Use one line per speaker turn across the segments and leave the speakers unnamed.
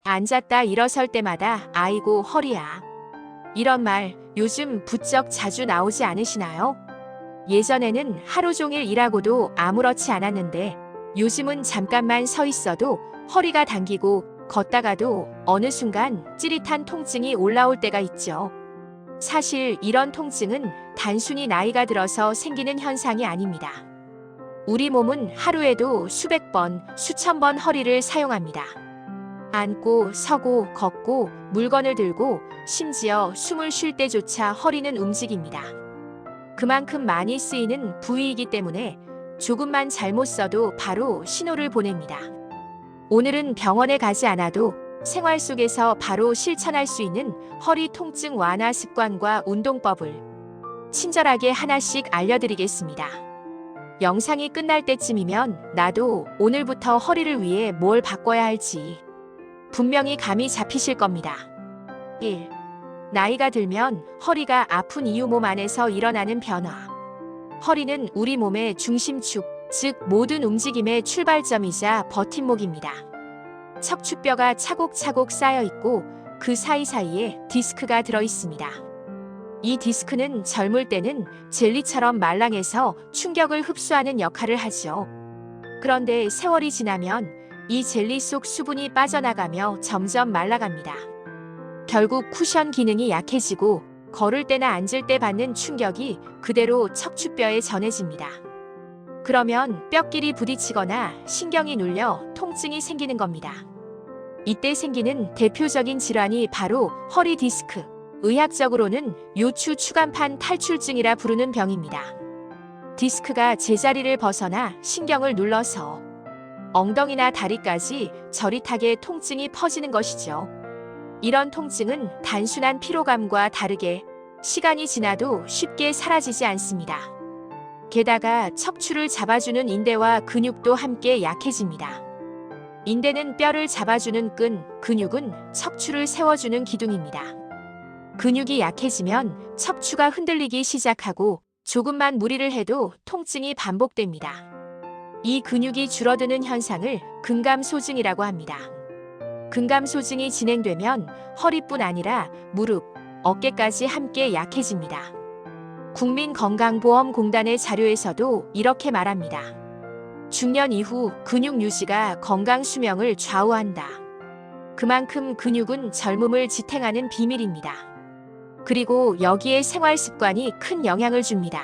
앉았다 일어설 때마다 아이고 허리야. 이런 말 요즘 부쩍 자주 나오지 않으시나요? 예전에는 하루 종일 일하고도 아무렇지 않았는데 요즘은 잠깐만 서 있어도 허리가 당기고 걷다가도 어느 순간 찌릿한 통증이 올라올 때가 있죠. 사실 이런 통증은 단순히 나이가 들어서 생기는 현상이 아닙니다. 우리 몸은 하루에도 수백 번, 수천 번 허리를 사용합니다. 앉고, 서고, 걷고, 물건을 들고, 심지어 숨을 쉴 때조차 허리는 움직입니다. 그만큼 많이 쓰이는 부위이기 때문에 조금만 잘못 써도 바로 신호를 보냅니다. 오늘은 병원에 가지 않아도 생활 속에서 바로 실천할 수 있는 허리 통증 완화 습관과 운동법을 친절하게 하나씩 알려드리겠습니다. 영상이 끝날 때쯤이면 나도 오늘부터 허리를 위해 뭘 바꿔야 할지 분명히 감이 잡히실 겁니다. 1. 나이가 들면 허리가 아픈 이유 몸 안에서 일어나는 변화. 허리는 우리 몸의 중심축, 즉 모든 움직임의 출발점이자 버팀목입니다. 척추뼈가 차곡차곡 쌓여 있고 그 사이사이에 디스크가 들어 있습니다. 이 디스크는 젊을 때는 젤리처럼 말랑해서 충격을 흡수하는 역할을 하죠. 그런데 세월이 지나면 이 젤리 속 수분이 빠져나가며 점점 말라갑니다. 결국 쿠션 기능이 약해지고 걸을 때나 앉을 때 받는 충격이 그대로 척추뼈에 전해집니다. 그러면 뼈끼리 부딪히거나 신경이 눌려 통증이 생기는 겁니다. 이때 생기는 대표적인 질환이 바로 허리 디스크, 의학적으로는 요추 추간판 탈출증이라 부르는 병입니다. 디스크가 제자리를 벗어나 신경을 눌러서 엉덩이나 다리까지 저릿하게 통증이 퍼지는 것이죠. 이런 통증은 단순한 피로감과 다르게 시간이 지나도 쉽게 사라지지 않습니다. 게다가 척추를 잡아주는 인대와 근육도 함께 약해집니다. 인대는 뼈를 잡아주는 끈, 근육은 척추를 세워주는 기둥입니다. 근육이 약해지면 척추가 흔들리기 시작하고 조금만 무리를 해도 통증이 반복됩니다. 이 근육이 줄어드는 현상을 근감소증이라고 합니다. 근감소증이 진행되면 허리뿐 아니라 무릎, 어깨까지 함께 약해집니다. 국민건강보험공단의 자료에서도 이렇게 말합니다. 중년 이후 근육 유지가 건강 수명을 좌우한다. 그만큼 근육은 젊음을 지탱하는 비밀입니다. 그리고 여기에 생활 습관이 큰 영향을 줍니다.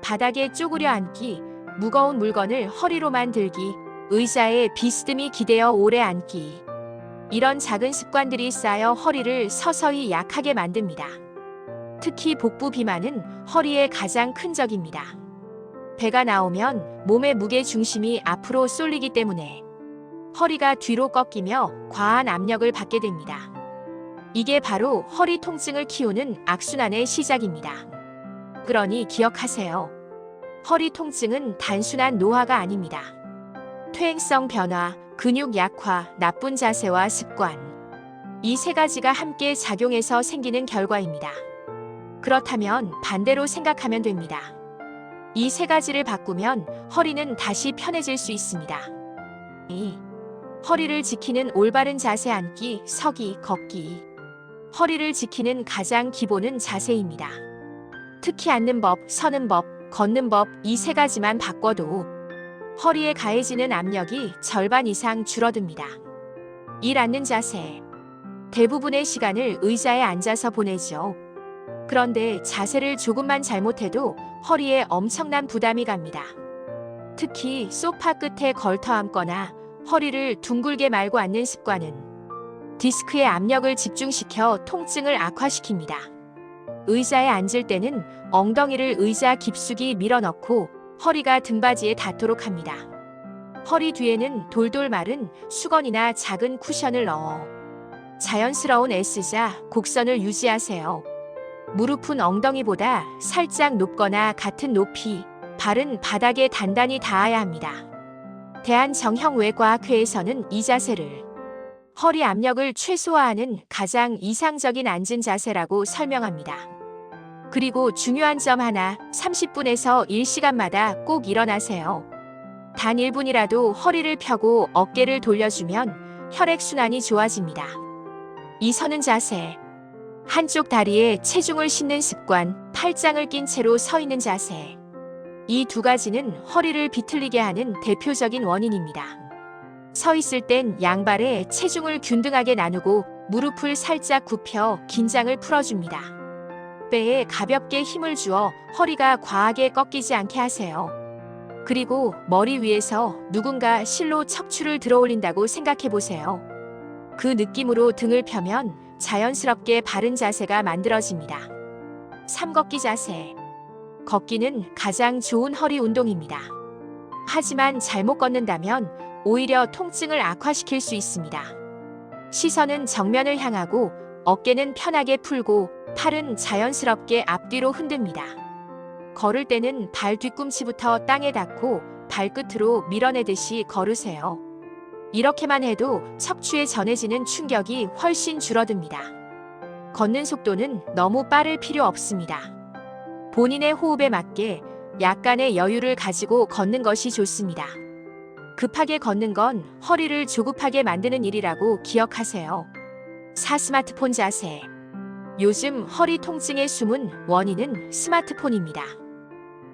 바닥에 쪼그려 앉기, 무거운 물건을 허리로만 들기, 의자에 비스듬히 기대어 오래 앉기. 이런 작은 습관들이 쌓여 허리를 서서히 약하게 만듭니다. 특히 복부 비만은 허리의 가장 큰 적입니다. 배가 나오면 몸의 무게 중심이 앞으로 쏠리기 때문에 허리가 뒤로 꺾이며 과한 압력을 받게 됩니다. 이게 바로 허리 통증을 키우는 악순환의 시작입니다. 그러니 기억하세요. 허리 통증은 단순한 노화가 아닙니다. 퇴행성 변화, 근육 약화, 나쁜 자세와 습관. 이 세 가지가 함께 작용해서 생기는 결과입니다. 그렇다면 반대로 생각하면 됩니다. 이 세 가지를 바꾸면 허리는 다시 편해질 수 있습니다. 2. 허리를 지키는 올바른 자세 앉기, 서기, 걷기. 허리를 지키는 가장 기본은 자세입니다. 특히 앉는 법, 서는 법, 걷는 법 이 세 가지만 바꿔도 허리에 가해지는 압력이 절반 이상 줄어듭니다. 일 앉는 자세. 대부분의 시간을 의자에 앉아서 보내죠. 그런데 자세를 조금만 잘못해도 허리에 엄청난 부담이 갑니다. 특히 소파 끝에 걸터 앉거나 허리를 둥글게 말고 앉는 습관은 디스크에 압력을 집중시켜 통증을 악화시킵니다. 의자에 앉을 때는 엉덩이를 의자 깊숙이 밀어넣고 허리가 등받이에 닿도록 합니다. 허리 뒤에는 돌돌 마른 수건이나 작은 쿠션을 넣어 자연스러운 S자, 곡선을 유지하세요. 무릎은 엉덩이보다 살짝 높거나 같은 높이, 발은 바닥에 단단히 닿아야 합니다. 대한정형외과학회에서는 이 자세를 허리 압력을 최소화하는 가장 이상적인 앉은 자세라고 설명합니다. 그리고 중요한 점 하나, 30분에서 1시간마다 꼭 일어나세요. 단 1분이라도 허리를 펴고 어깨를 돌려주면 혈액순환이 좋아집니다. 이 서는 자세. 한쪽 다리에 체중을 싣는 습관, 팔짱을 낀 채로 서 있는 자세. 이 두 가지는 허리를 비틀리게 하는 대표적인 원인입니다. 서 있을 땐 양발에 체중을 균등하게 나누고 무릎을 살짝 굽혀 긴장을 풀어줍니다. 배에 가볍게 힘을 주어 허리가 과하게 꺾이지 않게 하세요. 그리고 머리 위에서 누군가 실로 척추를 들어 올린다고 생각해 보세요. 그 느낌으로 등을 펴면 자연스럽게 바른 자세가 만들어집니다. 삼걷기 자세. 걷기는 가장 좋은 허리 운동입니다. 하지만 잘못 걷는다면 오히려 통증을 악화시킬 수 있습니다. 시선은 정면을 향하고 어깨는 편하게 풀고 팔은 자연스럽게 앞뒤로 흔듭니다. 걸을 때는 발 뒤꿈치부터 땅에 닿고 발끝으로 밀어내듯이 걸으세요. 이렇게만 해도 척추에 전해지는 충격이 훨씬 줄어듭니다. 걷는 속도는 너무 빠를 필요 없습니다. 본인의 호흡에 맞게 약간의 여유를 가지고 걷는 것이 좋습니다. 급하게 걷는 건 허리를 조급하게 만드는 일이라고 기억하세요. 4. 스마트폰 자세. 요즘 허리 통증의 숨은 원인은 스마트폰입니다.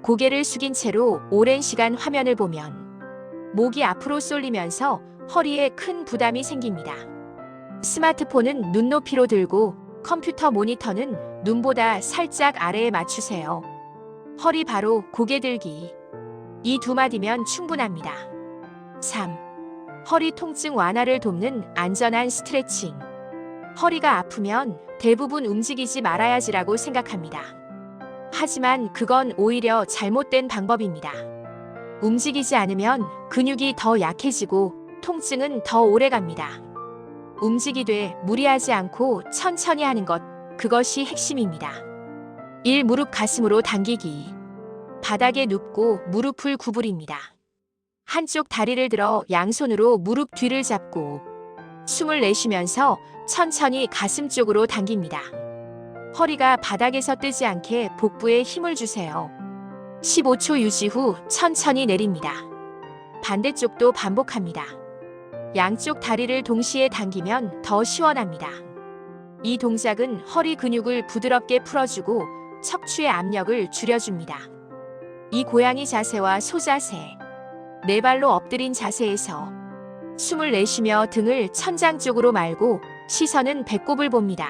고개를 숙인 채로 오랜 시간 화면을 보면 목이 앞으로 쏠리면서 허리에 큰 부담이 생깁니다. 스마트폰은 눈높이로 들고 컴퓨터 모니터는 눈보다 살짝 아래에 맞추세요. 허리 바로 고개 들기. 이 두 마디면 충분합니다. 3. 허리 통증 완화를 돕는 안전한 스트레칭. 허리가 아프면 대부분 움직이지 말아야지라고 생각합니다. 하지만 그건 오히려 잘못된 방법입니다. 움직이지 않으면 근육이 더 약해지고 통증은 더 오래 갑니다. 움직이되 무리하지 않고 천천히 하는 것, 그것이 핵심입니다. 1. 무릎 가슴으로 당기기. 바닥에 눕고 무릎을 구부립니다. 한쪽 다리를 들어 양손으로 무릎 뒤를 잡고 숨을 내쉬면서 천천히 가슴 쪽으로 당깁니다. 허리가 바닥에서 뜨지 않게 복부에 힘을 주세요. 15초 유지 후 천천히 내립니다. 반대쪽도 반복합니다. 양쪽 다리를 동시에 당기면 더 시원합니다. 이 동작은 허리 근육을 부드럽게 풀어주고 척추의 압력을 줄여줍니다. 이 고양이 자세와 소자세. 네 발로 엎드린 자세에서 숨을 내쉬며 등을 천장 쪽으로 말고 시선은 배꼽을 봅니다.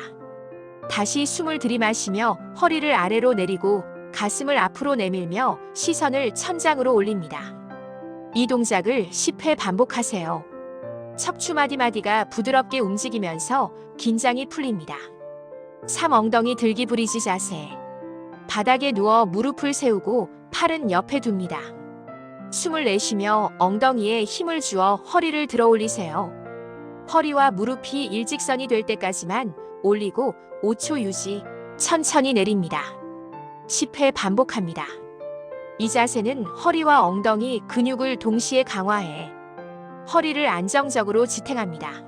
다시 숨을 들이마시며 허리를 아래로 내리고 가슴을 앞으로 내밀며 시선을 천장으로 올립니다. 이 동작을 10회 반복하세요. 척추 마디마디가 부드럽게 움직이면서 긴장이 풀립니다. 3. 엉덩이 들기 브리지 자세. 바닥에 누워 무릎을 세우고 팔은 옆에 둡니다. 숨을 내쉬며 엉덩이에 힘을 주어 허리를 들어 올리세요. 허리와 무릎이 일직선이 될 때까지만 올리고 5초 유지, 천천히 내립니다. 10회 반복합니다. 이 자세는 허리와 엉덩이 근육을 동시에 강화해 허리를 안정적으로 지탱합니다.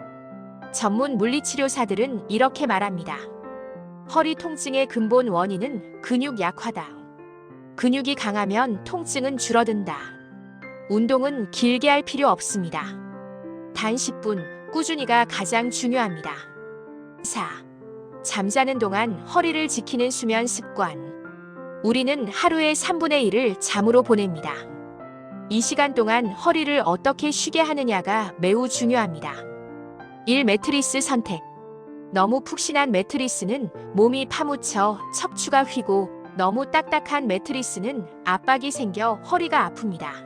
전문 물리치료사들은 이렇게 말합니다. 허리 통증의 근본 원인은 근육 약화다. 근육이 강하면 통증은 줄어든다. 운동은 길게 할 필요 없습니다. 단 10분, 꾸준히가 가장 중요합니다. 4. 잠자는 동안 허리를 지키는 수면 습관. 우리는 하루의 3분의 1을 잠으로 보냅니다. 이 시간 동안 허리를 어떻게 쉬게 하느냐가 매우 중요합니다. 1. 매트리스 선택. 너무 푹신한 매트리스는 몸이 파묻혀 척추가 휘고 너무 딱딱한 매트리스는 압박이 생겨 허리가 아픕니다.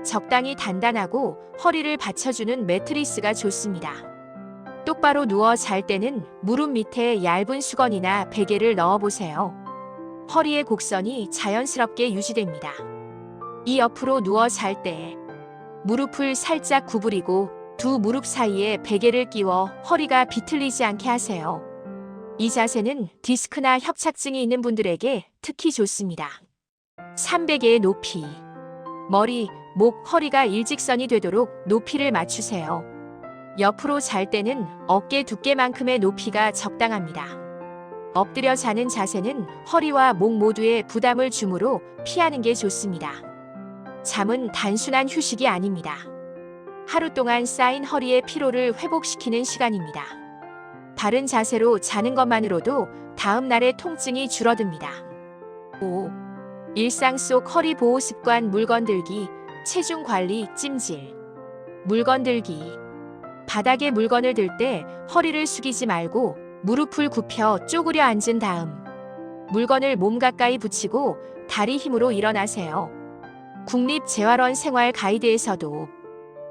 적당히 단단하고 허리를 받쳐주는 매트리스가 좋습니다. 똑바로 누워 잘 때는 무릎 밑에 얇은 수건이나 베개를 넣어보세요. 허리의 곡선이 자연스럽게 유지됩니다. 이 옆으로 누워 잘 때 무릎을 살짝 구부리고 두 무릎 사이에 베개를 끼워 허리가 비틀리지 않게 하세요. 이 자세는 디스크나 협착증이 있는 분들에게 특히 좋습니다. 300개의 높이. 머리, 목, 허리가 일직선이 되도록 높이를 맞추세요. 옆으로 잘 때는 어깨 두께만큼의 높이가 적당합니다. 엎드려 자는 자세는 허리와 목 모두에 부담을 주므로 피하는 게 좋습니다. 잠은 단순한 휴식이 아닙니다. 하루 동안 쌓인 허리의 피로를 회복시키는 시간입니다. 바른 자세로 자는 것만으로도 다음 날의 통증이 줄어듭니다. 5. 일상 속 허리 보호 습관 물건들기, 체중 관리, 찜질. 물건들기. 바닥에 물건을 들 때 허리를 숙이지 말고 무릎을 굽혀 쪼그려 앉은 다음 물건을 몸 가까이 붙이고 다리 힘으로 일어나세요. 국립재활원 생활 가이드에서도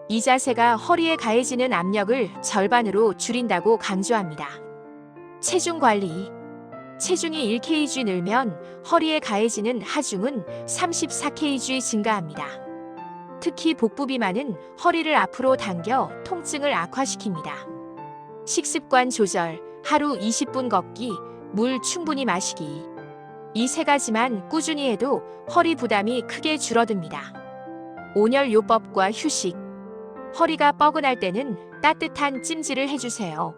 이 자세가 허리에 가해지는 압력을 절반으로 줄인다고 강조합니다. 체중 관리. 체중이 1kg 늘면 허리에 가해지는 하중은 34kg 증가합니다. 특히 복부 비만은 허리를 앞으로 당겨 통증을 악화시킵니다. 식습관 조절, 하루 20분 걷기, 물 충분히 마시기. 이 세 가지만 꾸준히 해도 허리 부담이 크게 줄어듭니다. 온열요법과 휴식. 허리가 뻐근할 때는 따뜻한 찜질을 해주세요.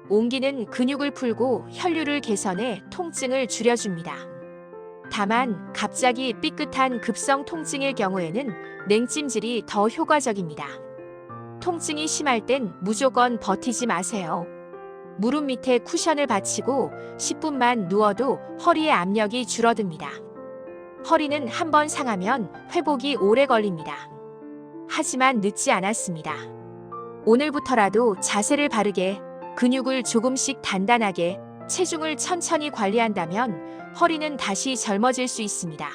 온기는 근육을 풀고 혈류를 개선해 통증을 줄여줍니다. 다만 갑자기 삐끗한 급성 통증일 경우에는 냉찜질이 더 효과적입니다. 통증이 심할 땐 무조건 버티지 마세요. 무릎 밑에 쿠션을 받치고 10분만 누워도 허리의 압력이 줄어듭니다. 허리는 한번 상하면 회복이 오래 걸립니다. 하지만 늦지 않았습니다. 오늘부터라도 자세를 바르게, 근육을 조금씩 단단하게, 체중을 천천히 관리한다면 허리는 다시 젊어질 수 있습니다.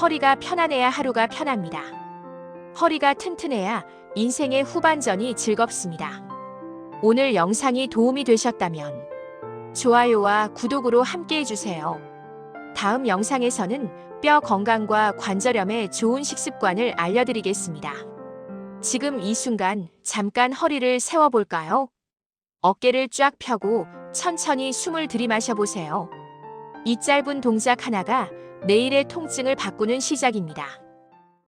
허리가 편안해야 하루가 편합니다. 허리가 튼튼해야 인생의 후반전이 즐겁습니다. 오늘 영상이 도움이 되셨다면 좋아요와 구독으로 함께 해주세요. 다음 영상에서는 뼈 건강과 관절염에 좋은 식습관을 알려드리겠습니다. 지금 이 순간 잠깐 허리를 세워볼까요? 어깨를 쫙 펴고 천천히 숨을 들이마셔 보세요. 이 짧은 동작 하나가 내일의 통증을 바꾸는 시작입니다.